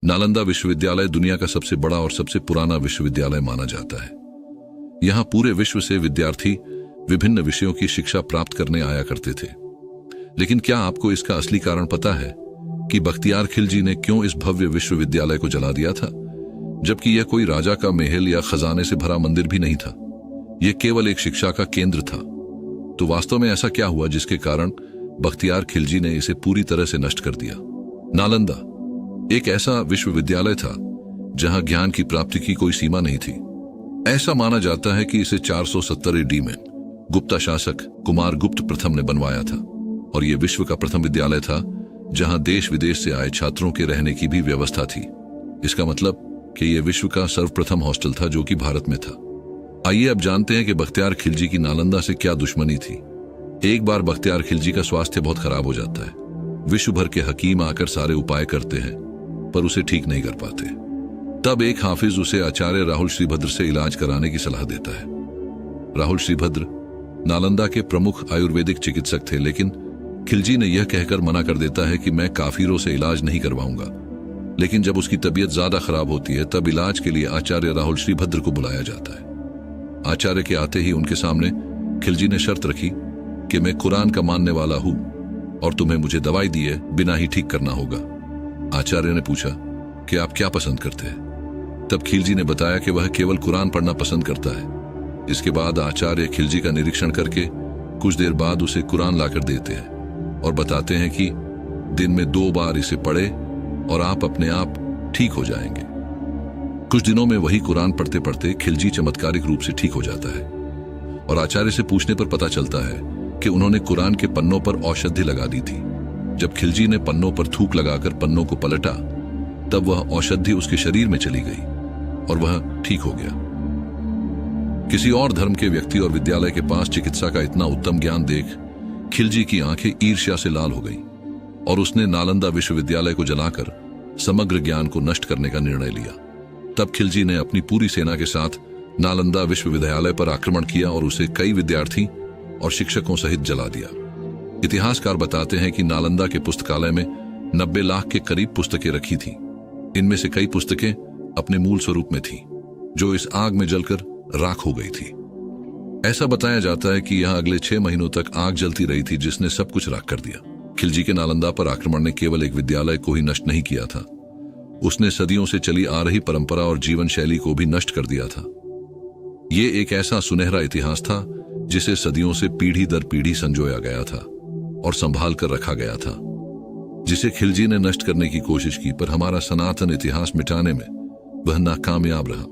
नालंदा विश्वविद्यालय दुनिया का सबसे बड़ा और सबसे पुराना विश्वविद्यालय माना जाता है। यहाँ पूरे विश्व से विद्यार्थी विभिन्न विषयों की शिक्षा प्राप्त करने आया करते थे। लेकिन क्या आपको इसका असली कारण पता है कि बख्तियार खिलजी ने क्यों इस भव्य विश्वविद्यालय को जला दिया था, जबकि यह कोई राजा का महल या खजाने से भरा मंदिर भी नहीं था। यह केवल एक शिक्षा का केंद्र था। तो वास्तव में ऐसा क्या हुआ जिसके कारण बख्तियार खिलजी ने इसे पूरी तरह से नष्ट कर दिया? नालंदा एक ऐसा विश्वविद्यालय था जहां ज्ञान की प्राप्ति की कोई सीमा नहीं थी। ऐसा माना जाता है कि इसे 470 AD में गुप्ता शासक कुमार गुप्त प्रथम ने बनवाया था, और यह विश्व का प्रथम विद्यालय था जहां देश विदेश से आए छात्रों के रहने की भी व्यवस्था थी। इसका मतलब कि यह विश्व का सर्वप्रथम हॉस्टल था जो कि भारत में था। आइए अब जानते हैं कि बख्तियार खिलजी की नालंदा से क्या दुश्मनी थी। एक बार बख्तियार खिलजी का स्वास्थ्य बहुत खराब हो जाता है। विश्व भर के हकीम आकर सारे उपाय करते हैं पर उसे ठीक नहीं कर पाते। तब एक हाफिज उसे आचार्य राहुल श्रीभद्र से इलाज कराने की सलाह देता है। राहुल श्रीभद्र नालंदा के प्रमुख आयुर्वेदिक चिकित्सक थे, लेकिन खिलजी ने यह कहकर मना कर देता है कि मैं काफिरों से इलाज नहीं करवाऊंगा। लेकिन जब उसकी तबीयत ज्यादा खराब होती है तब इलाज के लिए आचार्य राहुल श्रीभद्र को बुलाया जाता है। आचार्य के आते ही उनके सामने खिलजी ने शर्त रखी कि मैं कुरान का मानने वाला हूं और तुम्हें मुझे दवाई दिए बिना ही ठीक करना होगा। आचार्य ने पूछा कि आप क्या पसंद करते हैं? तब खिलजी ने बताया कि वह केवल कुरान पढ़ना पसंद करता है। इसके बाद आचार्य खिलजी का निरीक्षण करके कुछ देर बाद उसे कुरान लाकर देते हैं और बताते हैं कि दिन में 2 बार इसे पढ़े और आप अपने आप ठीक हो जाएंगे। कुछ दिनों में वही कुरान पढ़ते पढ़ते खिलजी चमत्कारिक रूप से ठीक हो जाता है, और आचार्य से पूछने पर पता चलता है कि उन्होंने कुरान के पन्नों पर औषधि लगा दी थी। जब खिलजी ने पन्नों पर थूक लगाकर पन्नों को पलटा तब वह औषधि उसके शरीर में चली गई और वह ठीक हो गया। किसी और धर्म के व्यक्ति और विद्यालय के पास चिकित्सा का इतना उत्तम ज्ञान देख खिलजी की आंखें ईर्ष्या से लाल हो गई और उसने नालंदा विश्वविद्यालय को जलाकर समग्र ज्ञान को नष्ट करने का निर्णय लिया। तब खिलजी ने अपनी पूरी सेना के साथ नालंदा विश्वविद्यालय पर आक्रमण किया और उसे कई विद्यार्थी और शिक्षकों सहित जला दिया। इतिहासकार बताते हैं कि नालंदा के पुस्तकालय में 90 लाख के करीब पुस्तकें रखी थीं। इनमें से कई पुस्तकें अपने मूल स्वरूप में थीं, जो इस आग में जलकर राख हो गई थी। ऐसा बताया जाता है कि यहां अगले 6 महीनों तक आग जलती रही थी जिसने सब कुछ राख कर दिया। खिलजी के नालंदा पर आक्रमण ने केवल एक विद्यालय को ही नष्ट नहीं किया था, उसने सदियों से चली आ रही परंपरा और जीवन शैली को भी नष्ट कर दिया था। ये एक ऐसा सुनहरा इतिहास था जिसे सदियों से पीढ़ी दर पीढ़ी संजोया गया था और संभाल कर रखा गया था, जिसे खिलजी ने नष्ट करने की कोशिश की, पर हमारा सनातन इतिहास मिटाने में वह नाकामयाब रहा।